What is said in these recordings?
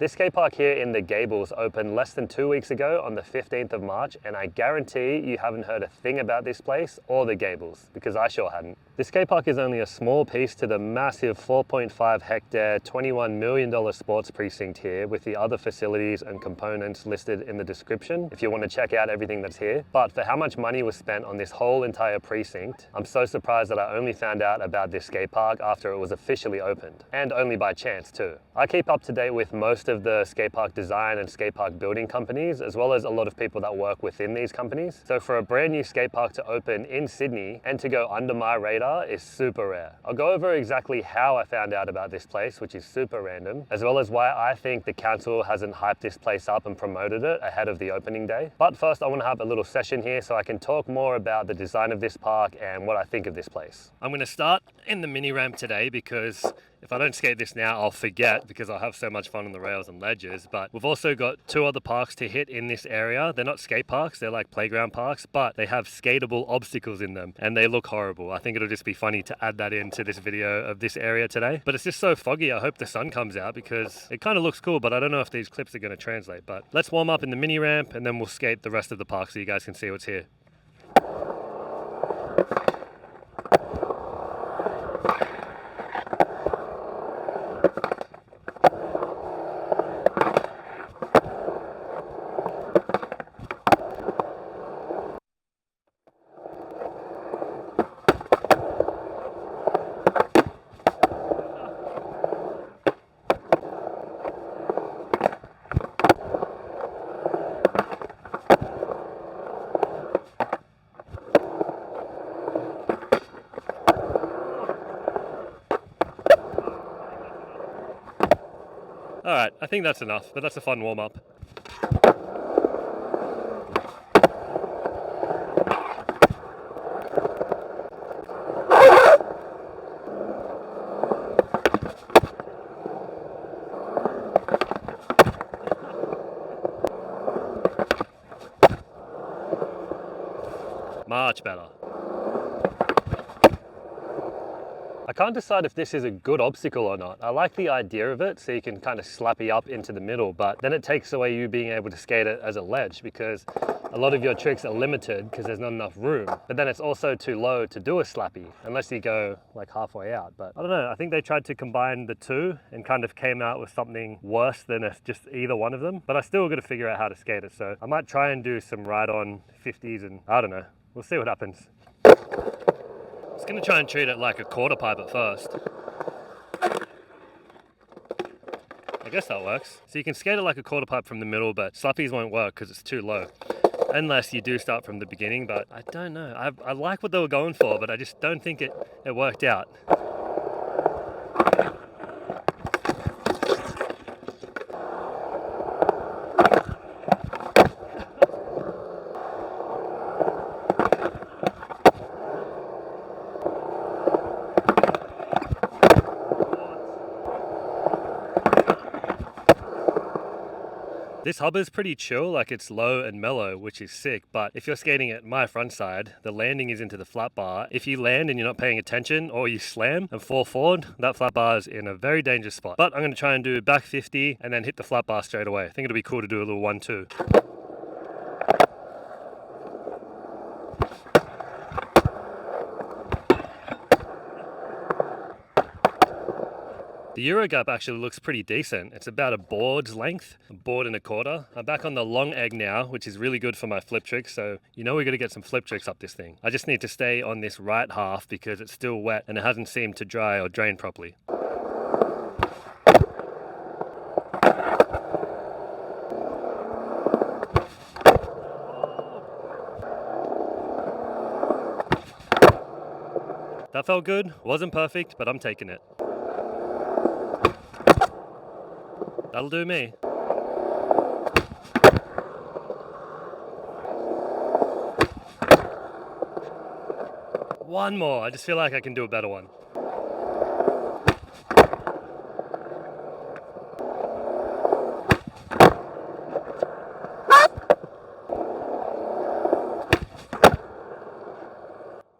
This skate park here in the Gables opened less than 2 weeks ago on the 15th of March, and I guarantee you haven't heard a thing about this place or the Gables, because I sure hadn't. This skate park is only a small piece to the massive 4.5 hectare, $21 million sports precinct here, with the other facilities and components listed in the description if you want to check out everything that's here. But for how much money was spent on this whole entire precinct, I'm so surprised that I only found out about this skate park after it was officially opened, and only by chance too. I keep up to date with most of the skate park design and skate park building companies, as well as a lot of people that work within these companies. So for a brand new skate park to open in Sydney and to go under my radar is super rare. I'll go over exactly how I found out about this place, which is super random, as well as why I think the council hasn't hyped this place up and promoted it ahead of the opening day. But first I want to have a little session here so I can talk more about the design of this park and what I think of this place. I'm going to start in the mini ramp today because if I don't skate this now, I'll forget because I'll have so much fun on the rails and ledges. But we've also got two other parks to hit in this area. They're not skate parks, they're like playground parks, but they have skatable obstacles in them and they look horrible. I think it'll just be funny to add that into this video of this area today. But it's just so foggy, I hope the sun comes out because it kind of looks cool, but I don't know if these clips are going to translate. But let's warm up in the mini ramp and then we'll skate the rest of the park so you guys can see what's here. Alright, I think that's enough, but that's a fun warm-up. Much better. I can't decide if this is a good obstacle or not. I like the idea of it, so you can kind of slappy up into the middle, but then it takes away you being able to skate it as a ledge because a lot of your tricks are limited because there's not enough room. But then it's also too low to do a slappy unless you go like halfway out. But I don't know, I think they tried to combine the two and kind of came out with something worse than just either one of them. But I still got to figure out how to skate it. So I might try and do some ride-on 50s and I don't know. We'll see what happens. I was going to try and treat it like a quarter pipe at first. I guess that works. So you can skate it like a quarter pipe from the middle, but slappies won't work because it's too low. Unless you do start from the beginning, but I don't know. I like what they were going for, but I just don't think it worked out. This hub is pretty chill, like it's low and mellow, which is sick, but if you're skating at my front side, the landing is into the flat bar. If you land and you're not paying attention or you slam and fall forward, that flat bar is in a very dangerous spot. But I'm going to try and do back 50 and then hit the flat bar straight away. I think it'll be cool to do a little 1-2. The Euro gap actually looks pretty decent. It's about a board's length, a board and a quarter. I'm back on the long egg now, which is really good for my flip tricks. So you know we're going to get some flip tricks up this thing. I just need to stay on this right half because it's still wet and it hasn't seemed to dry or drain properly. That felt good. Wasn't perfect, but I'm taking it. That'll do me. One more. I just feel like I can do a better one.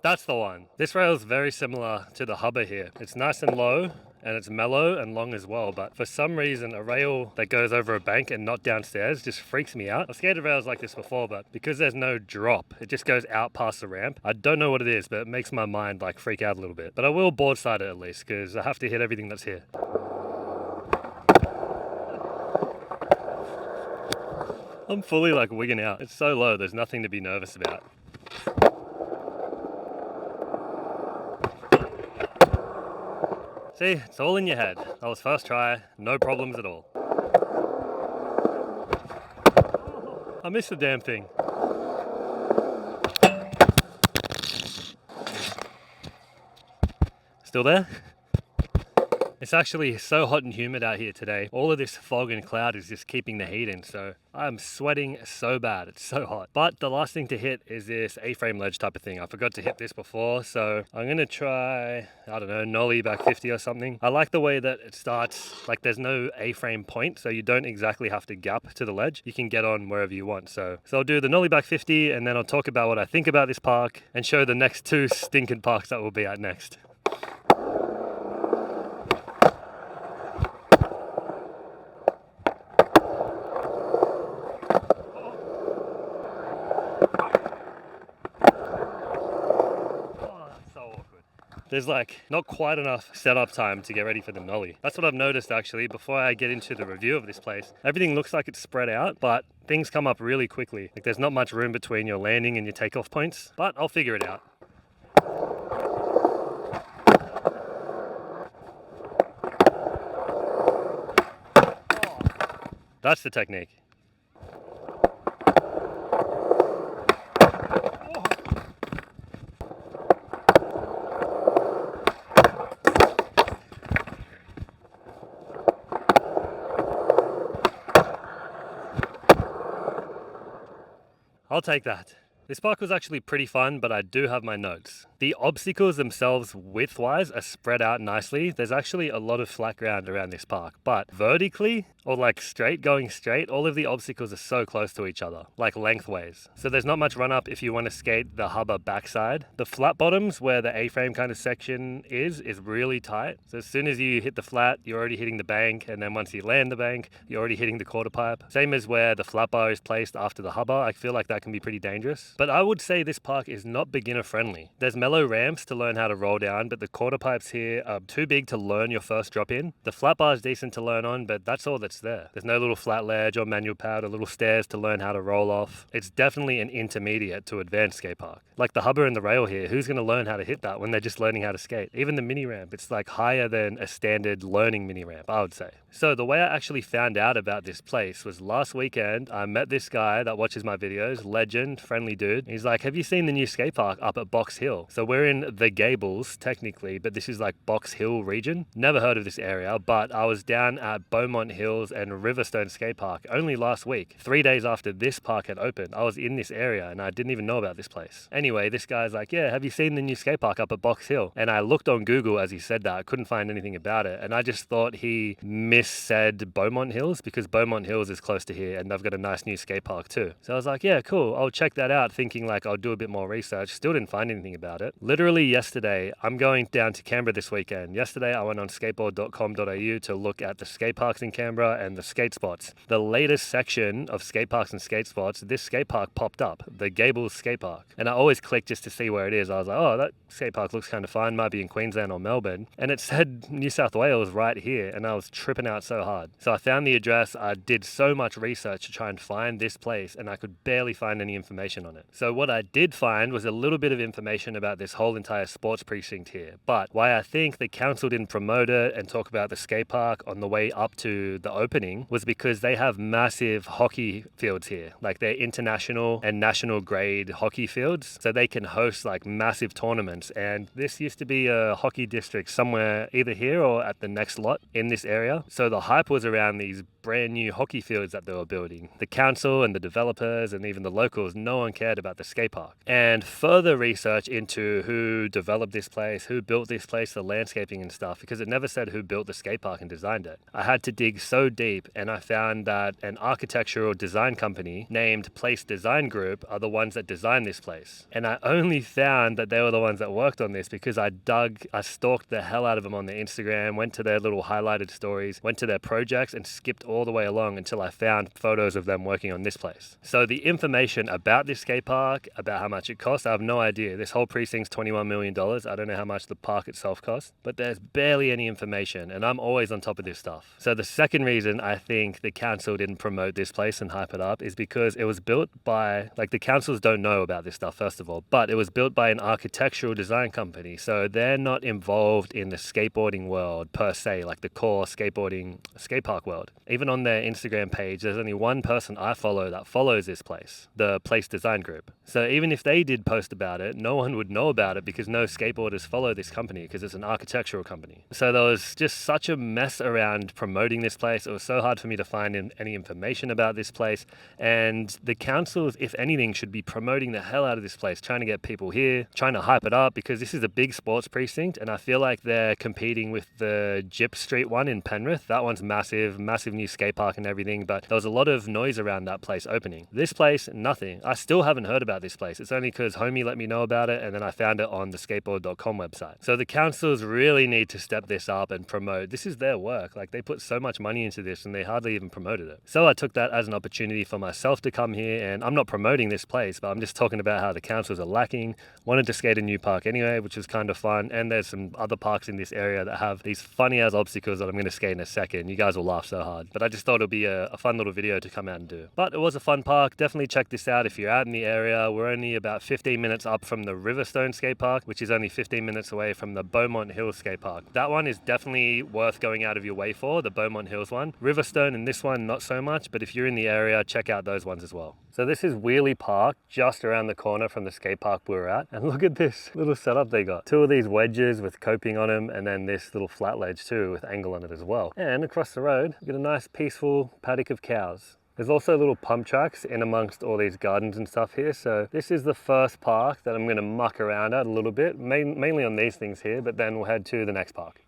That's the one. This rail is very similar to the hubba here. It's nice and low and it's mellow and long as well, but for some reason a rail that goes over a bank and not downstairs just freaks me out. I've skated rails like this before, but because there's no drop, it just goes out past the ramp. I don't know what it is, but it makes my mind like freak out a little bit. But I will board side it at least, because I have to hit everything that's here. I'm fully like wigging out. It's so low, there's nothing to be nervous about. See, it's all in your head. That was first try, no problems at all. I missed the damn thing. Still there? It's actually so hot and humid out here today. All of this fog and cloud is just keeping the heat in, so I'm sweating so bad. It's so hot. But the last thing to hit is this A-frame ledge type of thing. I forgot to hit this before, so I'm gonna try, I don't know, nollie back 50 or something. I like the way that it starts, like there's no A-frame point, so you don't exactly have to gap to the ledge. You can get on wherever you want. So I'll do the nollie back 50, and then I'll talk about what I think about this park and show the next two stinking parks that we'll be at next. There's like not quite enough setup time to get ready for the nollie. That's what I've noticed actually before I get into the review of this place. Everything looks like it's spread out, but things come up really quickly. Like there's not much room between your landing and your takeoff points, but I'll figure it out. That's the technique. I'll take that. This park was actually pretty fun, but I do have my notes. The obstacles themselves width-wise are spread out nicely. There's actually a lot of flat ground around this park, but vertically or like going straight, all of the obstacles are so close to each other, like lengthways. So there's not much run up if you want to skate the hubba backside. The flat bottoms where the A-frame kind of section is really tight. So as soon as you hit the flat, you're already hitting the bank, and then once you land the bank, you're already hitting the quarter pipe. Same as where the flat bar is placed after the hubba. I feel like that can be pretty dangerous. But I would say this park is not beginner friendly. There's mellow ramps to learn how to roll down, but the quarter pipes here are too big to learn your first drop in. The flat bar is decent to learn on, but that's all that's there. There's no little flat ledge or manual pad or little stairs to learn how to roll off. It's definitely an intermediate to advanced skate park. Like the hubba and the rail here, who's going to learn how to hit that when they're just learning how to skate? Even the mini ramp, it's like higher than a standard learning mini ramp, I would say. So the way I actually found out about this place was last weekend. I met this guy that watches my videos, legend, friendly dude. He's like, have you seen the new skate park up at Box Hill? So we're in the Gables technically, but this is like Box Hill region. Never heard of this area, but I was down at Beaumont Hills and Riverstone Skate Park only last week, 3 days after this park had opened. I was in this area and I didn't even know about this place. Anyway, this guy's like, yeah, have you seen the new skate park up at Box Hill? And I looked on Google as he said that. I couldn't find anything about it. And I just thought he missaid Beaumont Hills because Beaumont Hills is close to here and they've got a nice new skate park too. So I was like, yeah, cool. I'll check that out, thinking like I'll do a bit more research. Still didn't find anything about it. Literally yesterday, I'm going down to Canberra this weekend. Yesterday, I went on skateboard.com.au to look at the skate parks in Canberra and the skate spots. The latest section of skate parks and skate spots, this skate park popped up, the Gables skate park. And I always click just to see where it is. I was like, oh, that skate park looks kind of fun. Might be in Queensland or Melbourne. And it said New South Wales right here. And I was tripping out so hard. So I found the address. I did so much research to try and find this place and I could barely find any information on it. So what I did find was a little bit of information about this whole entire sports precinct here. But why I think the council didn't promote it and talk about the skate park on the way up to the opening was because they have massive hockey fields here. Like they're international and national grade hockey fields. So they can host like massive tournaments. And this used to be a hockey district somewhere either here or at the next lot in this area. So the hype was around these brand new hockey fields that they were building. The council and the developers and even the locals, no one cared about the skate park. And further research into who developed this place, who built this place, the landscaping and stuff, because it never said who built the skate park and designed it. I had to dig so deep, and I found that an architectural design company named Place Design Group are the ones that designed this place. And I only found that they were the ones that worked on this because I stalked the hell out of them on their Instagram, went to their little highlighted stories, went to their projects, and skipped all the way along until I found photos of them working on this place. So the information about this skate park, about how much it costs, I have no idea. This whole precinct's $21 million. I don't know how much the park itself costs, but there's barely any information, and I'm always on top of this stuff. So the second reason I think the council didn't promote this place and hype it up is because it was built by, like, the councils don't know about this stuff, first of all, but it was built by an architectural design company. So they're not involved in the skateboarding world per se, like the core skateboarding skate park world. Even on their Instagram page, there's only one person I follow that follows this place, the Place Design Group. So even if they did post about it, no one would know about it because no skateboarders follow this company because it's an architectural company. So there was just such a mess around promoting this place. It was so hard for me to find any information about this place. And the councils, if anything, should be promoting the hell out of this place, trying to get people here, trying to hype it up, because this is a big sports precinct, and I feel like they're competing with the Gyp Street one in Penrith. That one's massive new skate park and everything, but there was a lot of noise around that place opening. This place, nothing. I still haven't heard about this place. It's only because homie let me know about it, and then I found it on the skateboard.com website. So the councils really need to step this up and promote. This is their work. Like, they put so much money into this and they hardly even promoted it. So I took that as an opportunity for myself to come here, and I'm not promoting this place, but I'm just talking about how the councils are lacking. Wanted to skate a new park anyway, which was kind of fun, and there's some other parks in this area that have these funny ass obstacles that I'm going to skate in a second. You guys will laugh so hard, but I just thought it would be a fun little video to come out and do. But it was a fun park. Definitely check this out if you're out in the area. We're only about 15 minutes up from the Riverstone skate park, which is only 15 minutes away from the Beaumont Hills skate park. That one is definitely worth going out of your way for, the Beaumont Hills one. Riverstone and this one, not so much, but if you're in the area, check out those ones as well. So this is Wheelie Park, just around the corner from the skate park we were at. And look at this little setup they got. Two of these wedges with coping on them, and then this little flat ledge too with angle on it as well. And across the road, we get a nice peaceful paddock of cows. There's also little pump tracks in amongst all these gardens and stuff here. So this is the first park that I'm gonna muck around at a little bit, mainly on these things here, but then we'll head to the next park.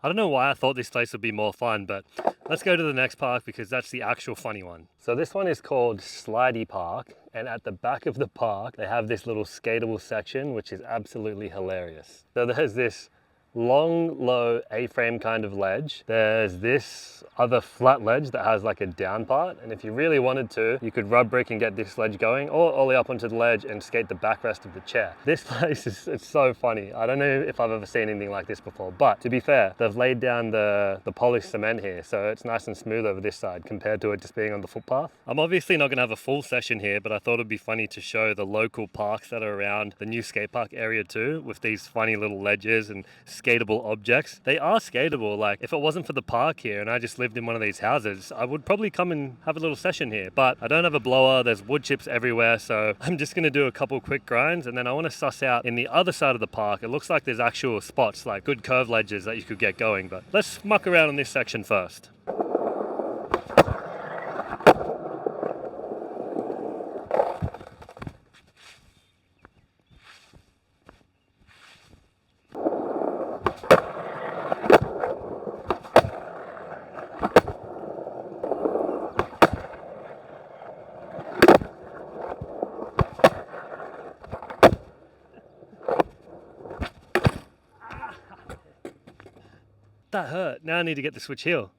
I don't know why I thought this place would be more fun, but let's go to the next park because that's the actual funny one. So this one is called Slidey Park, and at the back of the park, they have this little skatable section, which is absolutely hilarious. So there's this long, low A-frame kind of ledge. There's this other flat ledge that has like a down part, and if you really wanted to, you could rub brick and get this ledge going, or ollie up onto the ledge and skate the backrest of the chair. This place it's so funny. I don't know if I've ever seen anything like this before, but to be fair, they've laid down the polished cement here, so it's nice and smooth over this side compared to it just being on the footpath. I'm obviously not gonna have a full session here, but I thought it'd be funny to show the local parks that are around the new skate park area too, with these funny little ledges and skatable objects. They are skatable. Like, if it wasn't for the park here and I just lived in one of these houses, I would probably come and have a little session here, but I don't have a blower. There's wood chips everywhere, so I'm just gonna do a couple quick grinds, and then I want to suss out in the other side of the park. It looks like there's actual spots, like good curve ledges that you could get going, but let's muck around on this section first. That hurt. Now I need to get the switch heel.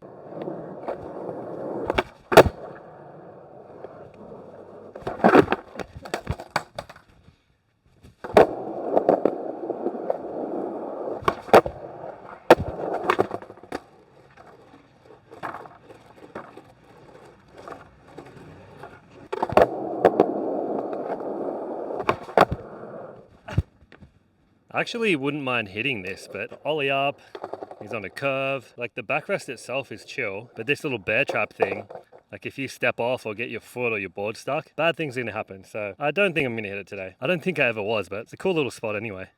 I actually wouldn't mind hitting this, but ollie up, he's on a curve. Like the backrest itself is chill, but this little bear trap thing, like if you step off or get your foot or your board stuck, bad things are gonna happen. So I don't think I'm gonna hit it today. I don't think I ever was, but it's a cool little spot anyway.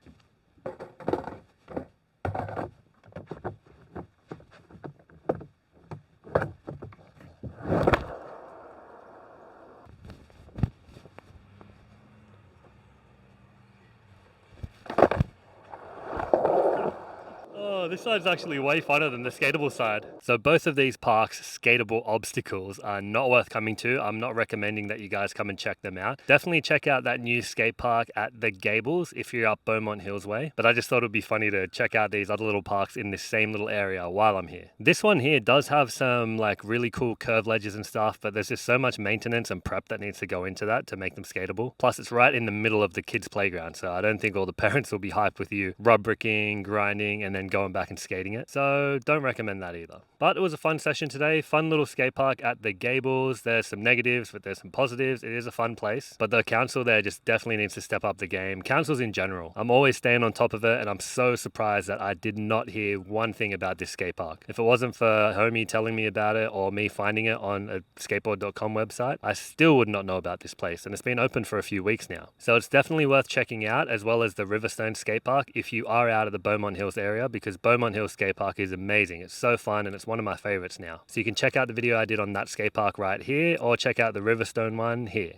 Oh, this side's actually way funner than the skatable side. So both of these parks' skatable obstacles are not worth coming to. I'm not recommending that you guys come and check them out. Definitely check out that new skate park at the Gables if you're up Beaumont Hills way. But I just thought it would be funny to check out these other little parks in this same little area while I'm here. This one here does have some like really cool curve ledges and stuff, but there's just so much maintenance and prep that needs to go into that to make them skatable. Plus it's right in the middle of the kids' playground, so I don't think all the parents will be hyped with you rub bricking, grinding, and then going back and skating it. So don't recommend that either. But it was a fun session today. Fun little skate park at the Gables. There's some negatives, but there's some positives. It is a fun place. But the council there just definitely needs to step up the game. Councils in general. I'm always staying on top of it, and I'm so surprised that I did not hear one thing about this skate park. If it wasn't for homie telling me about it or me finding it on a skateboard.com website, I still would not know about this place. And it's been open for a few weeks now. So it's definitely worth checking out, as well as the Riverstone skate park if you are out of the Beaumont Hills area, because Beaumont Hills skate park is amazing. It's so fun and it's one of my favorites now. So you can check out the video I did on that skate park right here, or check out the Riverstone one here.